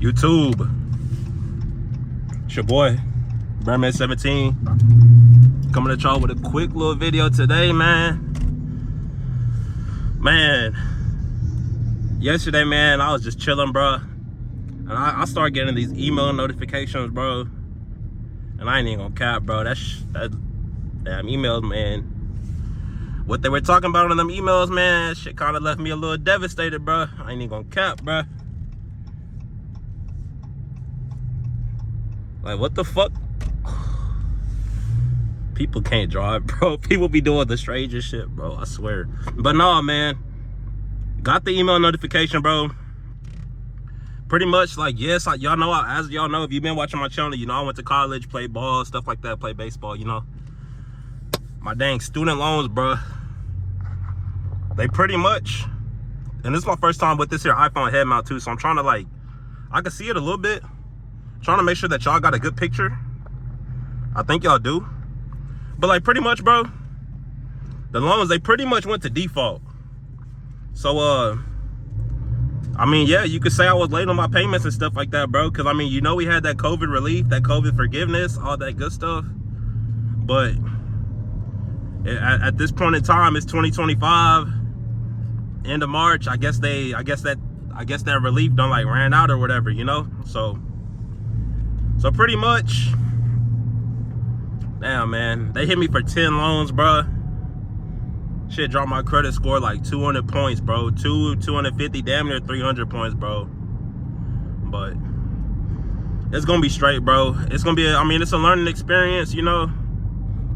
YouTube, it's your boy Brandman17 coming at y'all with a quick little video today, man. Yesterday, man, I was just chilling, bro, and I started getting these email notifications, bro, and I ain't even gonna cap, bro. That damn emails, man, what they were talking about in them emails, man, shit kind of left me a little devastated, bro. I ain't even gonna cap, bro. Like, what the fuck? People can't drive, bro. People be doing the strangest shit, bro, I swear. But no, man, got the email notification, bro. Pretty much, like, yes, y'all know, as y'all know, if you've been watching my channel, you know I went to college, played ball, stuff like that, played baseball, you know. My dang student loans, bro, they pretty much, and this is my first time with this here iPhone head mount too, so I'm trying to, like, I can see it a little bit. Trying to make sure that y'all got a good picture. I think y'all do. But, like, pretty much, bro, the loans, they pretty much went to default. So, I mean, yeah, you could say I was late on my payments and stuff like that, bro. Because, I mean, you know we had that COVID relief, that COVID forgiveness, all that good stuff. But at this point in time, it's 2025, end of March. I guess that relief done, like, ran out or whatever, you know? So pretty much, damn, man, they hit me for 10 loans, bro. Shit dropped my credit score like 200 points, bro. 250, damn near 300 points, bro. But it's gonna be straight, bro. It's gonna be, I mean, it's a learning experience, you know.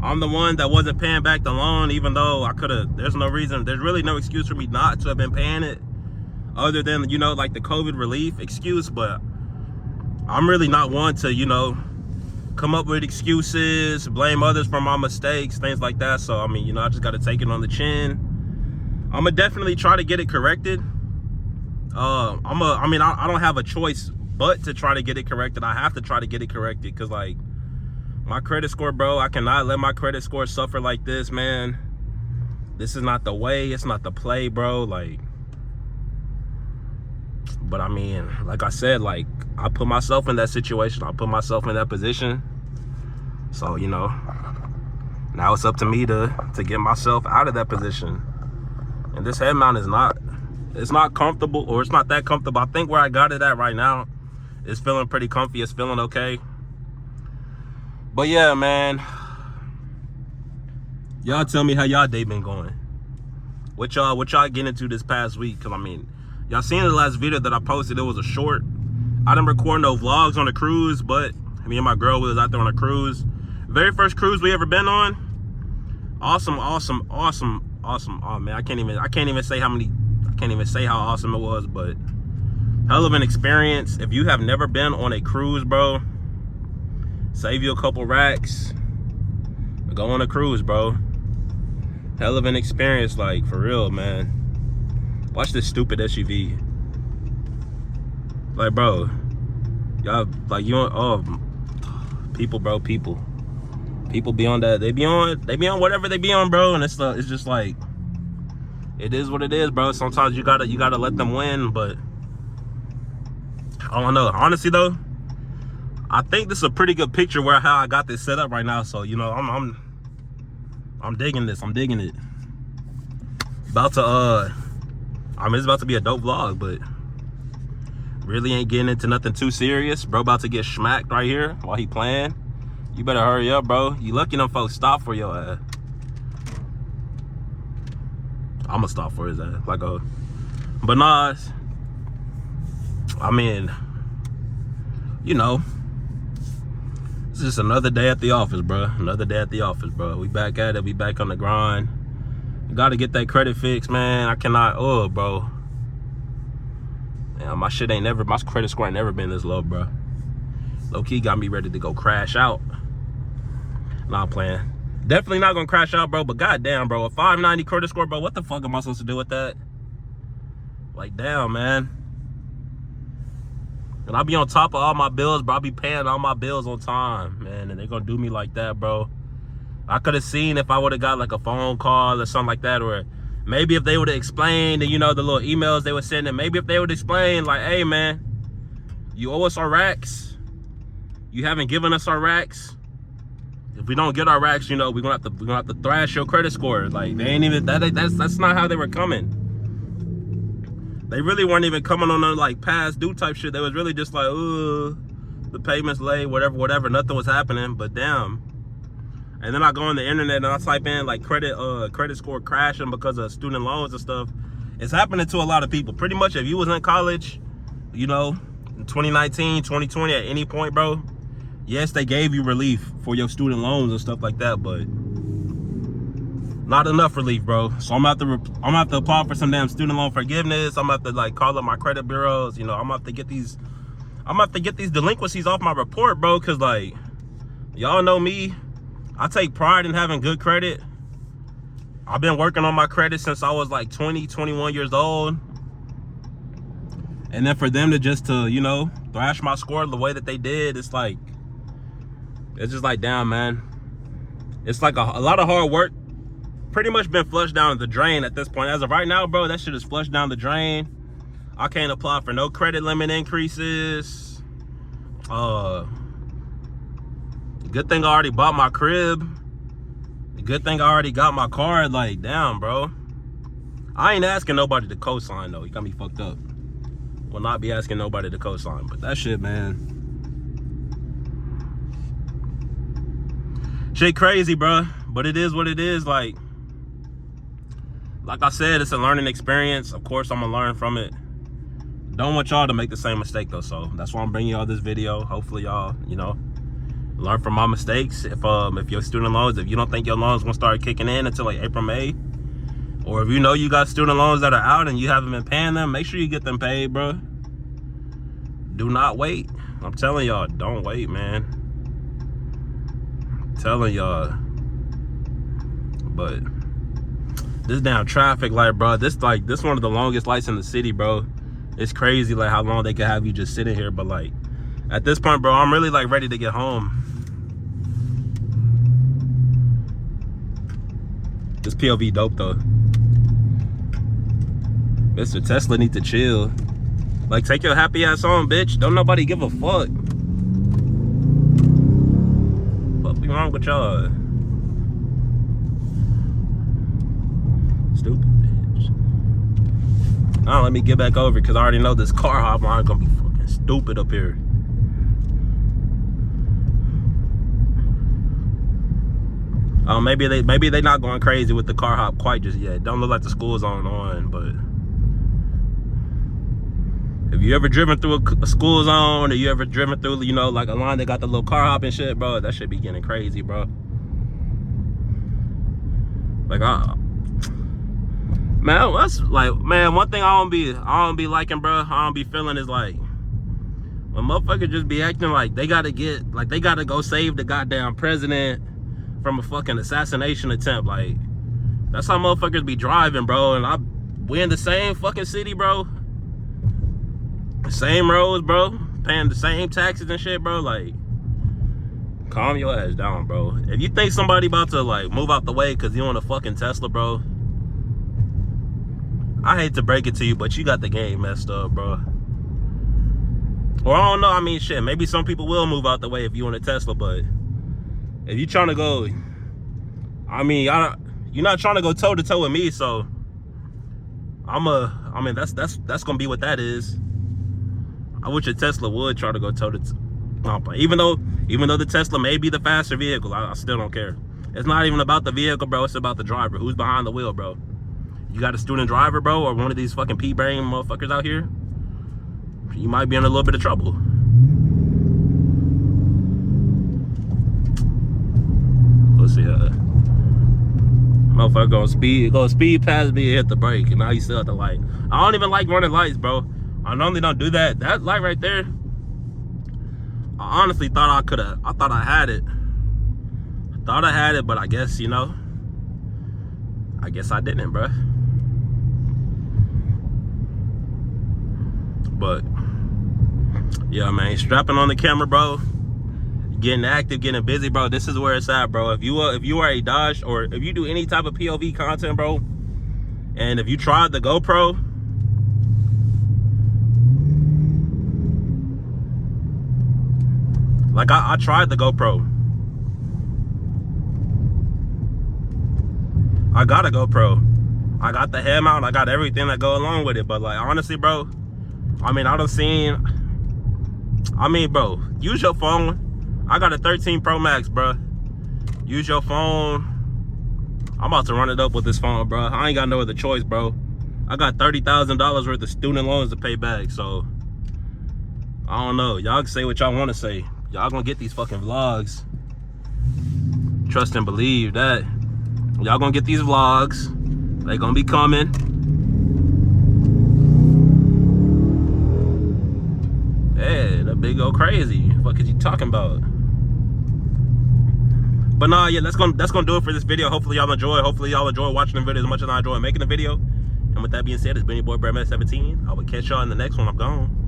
I'm the one that wasn't paying back the loan, even though I could have, there's really no excuse for me not to have been paying it, other than, you know, like the COVID relief excuse. But I'm really not one to, you know, come up with excuses, blame others for my mistakes, things like that. So, I mean, you know, I just got to take it on the chin. I'm going to definitely try to get it corrected. I don't have a choice but to try to get it corrected. I have to try to get it corrected because, like, my credit score, bro, I cannot let my credit score suffer like this, man. This is not the way. It's not the play, bro. Like, but I mean, like I said, like, I put myself in that situation. I put myself in that position. So, you know, now it's up to me to get myself out of that position. And this head mount is it's not comfortable, or it's not that comfortable. I think where I got it at right now, it's feeling pretty comfy. It's feeling okay. But yeah, man, y'all tell me how y'all day been going. What y'all getting into this past week? Cause I mean, y'all seen the last video that I posted, it was a short. I didn't record no vlogs on the cruise, but me and my girl was out there on a cruise. Very first cruise we ever been on. Awesome. Oh man, I can't even say how awesome it was, but hell of an experience. If you have never been on a cruise, bro, save you a couple racks, go on a cruise, bro. Hell of an experience, like, for real, man. Watch this stupid SUV. Like, bro, y'all, like, you don't, oh, people, bro, people be on that. They be on whatever they be on, bro. And it's just like, it is what it is, bro. Sometimes you gotta let them win. But I don't know. Honestly, though, I think this is a pretty good picture how I got this set up right now. So, you know, I'm digging this. I'm digging it. About to I mean, it's about to be a dope vlog, but really ain't getting into nothing too serious. Bro about to get smacked right here while he playing. You better hurry up, bro. You lucky them folks stop for your ass. I'ma stop for his ass. Like, but nah, I mean, you know, it's just another day at the office, bro. Another day at the office, bro. We back at it. We back on the grind. Gotta get that credit fixed, man. I cannot, bro. Yeah, my credit score ain't never been this low, bro. Low key got me ready to go crash out. Nah, I'm playing. Definitely not gonna crash out, bro. But goddamn, bro, a 590 credit score, bro. What the fuck am I supposed to do with that? Like, damn, man. And I be on top of all my bills, bro. I be paying all my bills on time, man. And they gonna do me like that, bro. I could have seen if I would have got like a phone call or something like that, or maybe if they would have explained, you know, the little emails they were sending, maybe if they would explain like, hey, man, You owe us our racks. You haven't given us our racks. If we don't get our racks, you know, we're gonna have to thrash your credit score. Like, they ain't even that's not how they were coming. They really weren't even coming on none like past due type shit. They was really just like, the payment's late, whatever. Nothing was happening. But damn. And then I go on the internet and I type in like credit score crashing because of student loans and stuff. It's happening to a lot of people. Pretty much if you was in college, you know, in 2019, 2020, at any point, bro, yes, they gave you relief for your student loans and stuff like that, but not enough relief, bro. So I'm gonna have to apply for some damn student loan forgiveness. I'm gonna have to like call up my credit bureaus. You know, I'm gonna have to get these delinquencies off my report, bro. Cause like, y'all know me. I take pride in having good credit. I've been working on my credit since I was like 20, 21 years old. And then for them to just you know, thrash my score the way that they did, it's just like, damn, man. It's like a lot of hard work pretty much been flushed down the drain at this point. As of right now, bro, that shit is flushed down the drain. I can't apply for no credit limit increases. Good thing I already bought my crib. Good thing I already got my card. Like, damn, bro. I ain't asking nobody to co-sign, though. You got me fucked up. Will not be asking nobody to co-sign. But that shit, man. Shit crazy, bro. But it is what it is. Like I said, it's a learning experience. Of course, I'm going to learn from it. Don't want y'all to make the same mistake, though. So that's why I'm bringing y'all this video. Hopefully, y'all, you know, learn from my mistakes. If your student loans, if you don't think your loans gonna start kicking in until like April, May, or if you know you got student loans that are out and you haven't been paying them, make sure you get them paid, bro. Do not wait. I'm telling y'all, don't wait, man. I'm telling y'all. But this damn traffic light, bro, this one of the longest lights in the city, bro. It's crazy like how long they can have you just sitting here. But like, at this point, bro, I'm really like ready to get home. This POV dope though. Mr. Tesla need to chill. Like, take your happy ass on, bitch. Don't nobody give a fuck. What be wrong with y'all? Stupid bitch. Now let me get back over because I already know this car hop line gonna be fucking stupid up here. Maybe they not going crazy with the car hop quite just yet. Don't look like the school's on, but if you ever driven through a school zone, or you ever driven through, you know, like a line that got the little car hop and shit, bro, that shit be getting crazy, bro. Like, man, that's like, man, one thing I don't be liking, bro. I don't be feeling is like when motherfuckers just be acting like they gotta go save the goddamn president from a fucking assassination attempt. Like, that's how motherfuckers be driving, bro. And we in the same fucking city, bro. Same roads, bro. Paying the same taxes and shit, bro. Like, calm your ass down, bro. If you think somebody about to like move out the way because you want a fucking Tesla, bro, I hate to break it to you, but you got the game messed up, bro. Or I don't know, I mean, shit, maybe some people will move out the way if you want a Tesla, but if you trying to go, I mean, you're not trying to go toe to toe with me, so I mean, that's gonna be what that is. I wish a Tesla would try to go toe to toe. Even though the Tesla may be the faster vehicle, I still don't care. It's not even about the vehicle, bro. It's about the driver. Who's behind the wheel, bro? You got a student driver, bro, or one of these fucking pea-brain motherfuckers out here, you might be in a little bit of trouble. Let's see, motherfucker go speed past me and hit the brake, and now you still at the light. I don't even like running lights, bro. I normally don't do that. That light right there, I honestly thought I thought I had it. I thought I had it, but I guess, you know, I guess I didn't, bro. But yeah, man, strapping on the camera, bro. Getting active, getting busy, bro. This is where it's at, bro. If you are a Dodge, or if you do any type of POV content, bro, and if you tried the GoPro, Like I tried the GoPro. I got a GoPro. I got the head mount. I got everything that go along with it. But like honestly, bro, I mean, I done seen. I mean, bro, use your phone. I got a 13 Pro Max, bro. Use your phone. I'm about to run it up with this phone, bro. I ain't got no other choice, bro. I got $30,000 worth of student loans to pay back, so I don't know. Y'all can say what y'all want to say. Y'all gonna get these fucking vlogs. Trust and believe that. Y'all gonna get these vlogs. They gonna be coming. Hey, that big go crazy. What is you talking about? But nah, yeah, that's gonna do it for this video. Hopefully y'all enjoy. Hopefully y'all enjoy watching the video as much as I enjoy making the video. And with that being said, it's been your boy Brad 17. I will catch y'all in the next one. I'm gone.